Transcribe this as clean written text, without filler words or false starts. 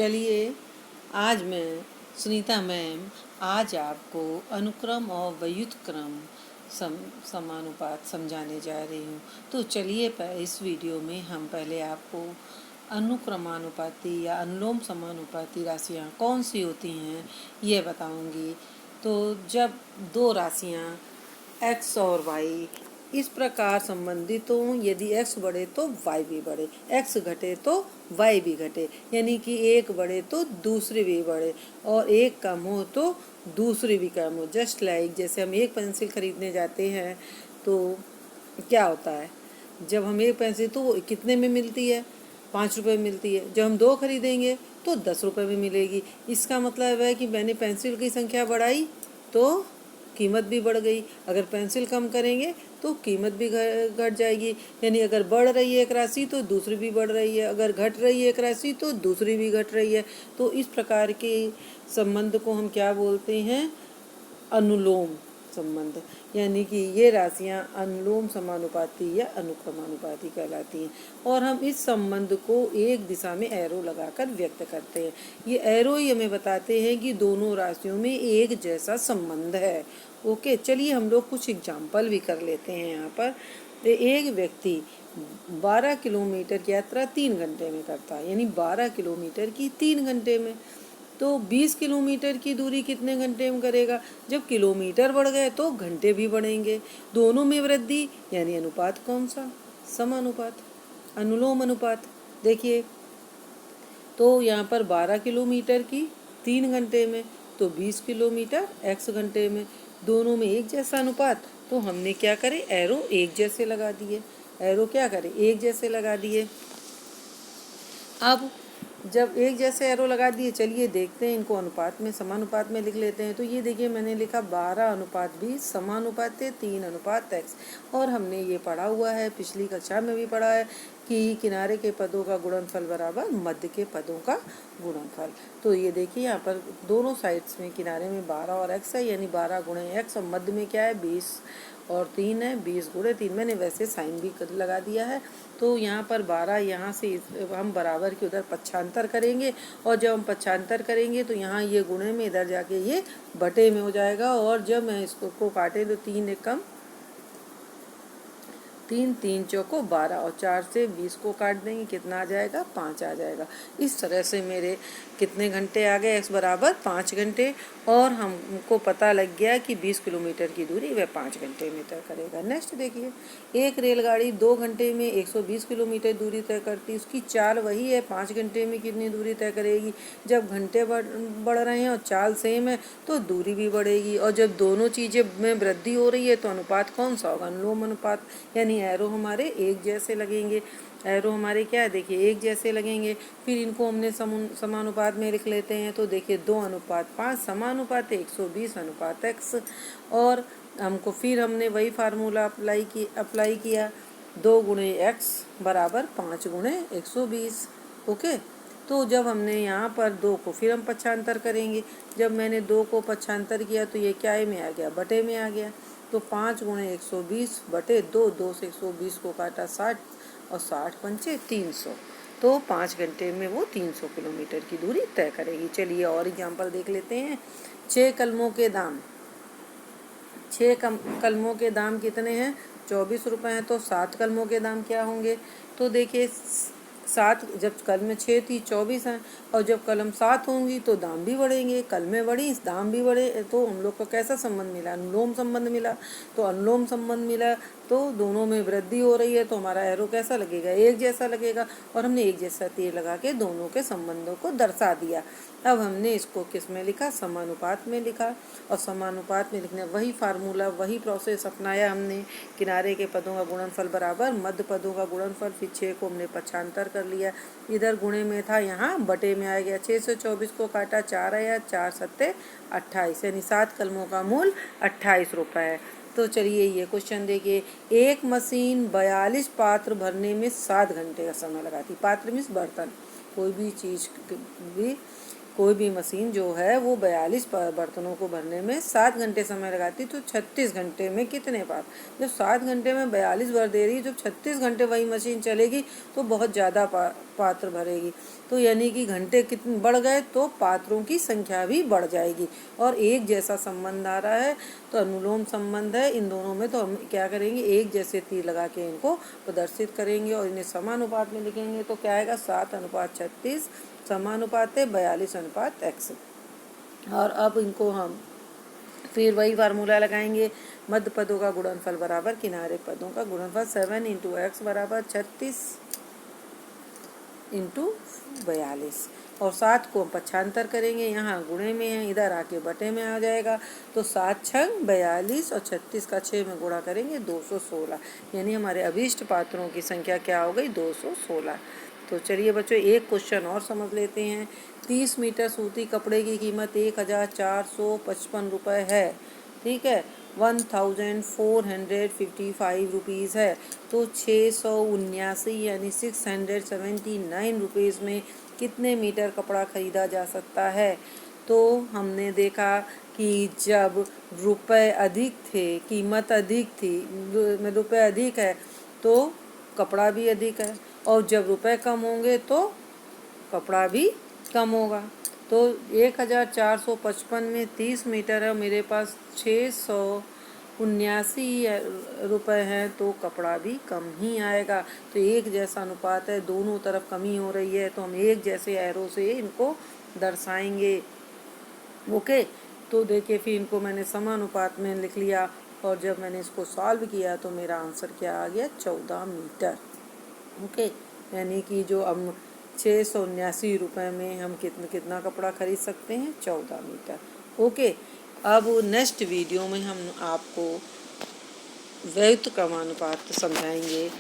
चलिए आज मैं सुनीता मैम आज आपको अनुक्रम और व्युत्क्रम समानुपात समझाने जा रही हूँ। तो चलिए इस वीडियो में हम पहले आपको अनुक्रमानुपाती या अनुलोम समानुपाती राशियाँ कौन सी होती हैं ये बताऊँगी। तो जब दो राशियाँ x और y इस प्रकार संबंधित हों, यदि x बढ़े तो y भी बढ़े, x घटे तो y भी घटे, यानी कि एक बढ़े तो दूसरी भी बढ़े और एक कम हो तो दूसरी भी कम हो। जस्ट लाइक जैसे हम एक पेंसिल खरीदने जाते हैं तो क्या होता है, जब हम एक पेंसिल तो वो कितने में मिलती है, 5 रुपये में मिलती है। जब हम 2 खरीदेंगे तो 10 रुपये में मिलेगी। इसका मतलब है कि मैंने पेंसिल की संख्या बढ़ाई तो कीमत भी बढ़ गई। अगर पेंसिल कम करेंगे तो कीमत भी घट जाएगी। यानी अगर बढ़ रही है एक राशि तो दूसरी भी बढ़ रही है, अगर घट रही है एक राशि तो दूसरी भी घट रही है। तो इस प्रकार के संबंध को हम क्या बोलते हैं, अनुलोम संबंध। यानी कि ये राशियां अनुलोम समानुपाती या अनुक्रमानुपाती कहलाती हैं और हम इस संबंध को एक दिशा में एरो लगाकर व्यक्त करते हैं। ये एरो ही हमें बताते हैं कि दोनों राशियों में एक जैसा संबंध है। ओके, चलिए हम लोग कुछ एग्जाम्पल भी कर लेते हैं यहाँ पर। एक व्यक्ति 12 किलोमीटर की यात्रा 3 घंटे में करता है, यानी 12 किलोमीटर की 3 घंटे में। तो 20 किलोमीटर की दूरी कितने घंटे में करेगा? जब किलोमीटर बढ़ गए तो घंटे भी बढ़ेंगे। दोनों में वृद्धि, यानी अनुपात कौन सा? समानुपात, अनुलोम अनुपात। देखिए तो यहाँ पर 12 किलोमीटर की 3 घंटे में, तो 20 किलोमीटर x घंटे में, दोनों में एक जैसा अनुपात। तो हमने क्या करे, एरो एक जैसे लगा दिए। एरो क्या करे, एक जैसे लगा दिए। अब जब एक जैसे एरो लगा दिए, चलिए देखते हैं इनको अनुपात में, समानुपात में लिख लेते हैं। तो ये देखिए मैंने लिखा 12 अनुपात 20 समानुपात 3 अनुपात x। और हमने ये पढ़ा हुआ है, पिछली कक्षा में भी पढ़ा है कि किनारे के पदों का गुणनफल बराबर मध्य के पदों का गुणनफल। तो ये देखिए यहाँ पर दोनों साइड्स में किनारे में 12 और x है, यानी 12 गुणे x, और मध्य में क्या है 20 और 3 है, 20 गुणे 3। मैंने वैसे साइन भी लगा दिया है। तो यहाँ पर 12, यहाँ से हम बराबर के उधर पक्षांतर करेंगे, और जब हम पक्षांतर करेंगे तो यहाँ ये गुणे में, इधर जाके ये बटे में हो जाएगा। और जब मैं इसको काटे तो 3 एकम 3, 3 चौको 12 और 4 से 20 को काट देंगे, कितना आ जाएगा, 5 आ जाएगा। इस तरह से मेरे कितने घंटे आ गए, x बराबर 5 घंटे। और हमको पता लग गया कि 20 किलोमीटर की दूरी वह 5 घंटे में तय करेगा। नेक्स्ट देखिए, एक रेलगाड़ी 2 घंटे में 120 किलोमीटर दूरी तय करती है, उसकी चाल वही है, 5 घंटे में कितनी दूरी तय करेगी? जब घंटे बढ़ रहे हैं और चाल सेम है तो दूरी भी बढ़ेगी। और जब दोनों चीज़ें में वृद्धि हो रही है तो अनुपात कौन सा होगा, अनुलोम अनुपात। यानी एरो हमारे एक जैसे लगेंगे। एरो हमारे क्या है, देखिए एक जैसे लगेंगे। फिर इनको हमने समानुपात में लिख लेते हैं। तो देखिए 2 अनुपात 5 समानुपात 120 अनुपात x। और हमको फिर हमने वही फार्मूला अप्लाई किया, 2 गुणे x बराबर 5 गुणे 120। ओके, तो जब हमने यहाँ पर 2 को फिर हम पक्षांतर करेंगे। जब मैंने 2 को पक्षांतर किया तो ये क्या में आ गया, बटे में आ गया। तो 5 गुणे 120 बटे 2, 2 से 120 को काटा 60 और 60 पंचे 300। तो 5 घंटे में वो 300 किलोमीटर की दूरी तय करेगी। चलिए और एग्जाम्पल देख लेते हैं। 6 कलमों के दाम, 6 कलमों के दाम कितने हैं, 24 रुपये हैं। तो 7 कलमों के दाम क्या होंगे? तो देखिए 7, जब कलमें 6 थी 24 हैं, और जब कलम 7 होंगी तो दाम भी बढ़ेंगे। कलमें बढ़ी दाम भी बढ़े, तो हम लोग को कैसा संबंध मिला, अनुलोम संबंध मिला। तो अनुलोम संबंध मिला तो दोनों में वृद्धि हो रही है, तो हमारा एरो कैसा लगेगा, एक जैसा लगेगा। और हमने एक जैसा तीर लगा के दोनों के संबंधों को दर्शा दिया। अब हमने इसको किस में लिखा, समानुपात में लिखा। और समानुपात में लिखने वही फार्मूला, वही प्रोसेस अपनाया हमने। किनारे के पदों का गुणनफल बराबर मध्य पदों का गुणनफल। फिर 6 को हमने पक्षांतर कर लिया, इधर गुणे में था, यहाँ बटे में आ गया। 6 से 24 को काटा, 4 आया, 4 सत्ते 28, यानी 7 कलमों का मूल 28 रुपये है। तो चलिए ये क्वेश्चन देखिए, एक मशीन 42 पात्र भरने में 7 घंटे का समय लगाती। पात्र मीन्स बर्तन, कोई भी चीज़ भी कोई भी मशीन जो है वो 42 बर्तनों को भरने में 7 घंटे समय लगाती, तो 36 घंटे में कितने पात्र? जब 7 घंटे में 42 भर दे रही, जब 36 घंटे वही मशीन चलेगी तो बहुत ज़्यादा पात्र भरेगी। तो यानी कि घंटे कितने बढ़ गए तो पात्रों की संख्या भी बढ़ जाएगी। और एक जैसा संबंध आ रहा है तो अनुलोम संबंध है इन दोनों में, तो हम क्या करेंगे, एक जैसे तीर लगा के इनको प्रदर्शित करेंगे और इन्हें समानुपात में लिखेंगे। तो क्या आएगा, 7:36 समानुपात है 42:x। और अब इनको हम फिर वही फार्मूला लगाएंगे, मध्य पदों का गुणनफल बराबर किनारे पदों का गुणनफल। 7 × x बराबर 36 × 42 और 7 को हम पक्षांतर करेंगे, यहाँ गुणे में है इधर आके बटे में आ जाएगा। तो 7 × 6 42 और 36 का 6 में गुणा करेंगे 216, यानी हमारे अभीष्ट पात्रों की संख्या क्या हो गई, 216। तो चलिए बच्चों एक क्वेश्चन और समझ लेते हैं। 30 मीटर सूती कपड़े की कीमत 1455 रुपये है, ठीक है, 1455 रुपीज़ है। तो 679 यानी 679 रुपीज़ में कितने मीटर कपड़ा खरीदा जा सकता है? तो हमने देखा कि जब रुपए अधिक थे, कीमत अधिक थी, रुपए अधिक है तो कपड़ा भी अधिक है, और जब रुपए कम होंगे तो कपड़ा भी कम होगा। तो 1455 में 30 मीटर है, मेरे पास 679 रुपये हैं, तो कपड़ा भी कम ही आएगा। तो एक जैसा अनुपात है, दोनों तरफ कमी हो रही है, तो हम एक जैसे एरो से इनको दर्शाएंगे। ओके, तो देखिए फिर इनको मैंने समानुपात में लिख लिया, और जब मैंने इसको सॉल्व किया तो मेरा आंसर क्या आ गया, 14 मीटर। ओके, यानी कि जो हम 679 रुपये में हम कितना कपड़ा खरीद सकते हैं, 14 मीटर। ओके, अब नेक्स्ट वीडियो में हम आपको व्युत्क्रमानुपात समझाएंगे।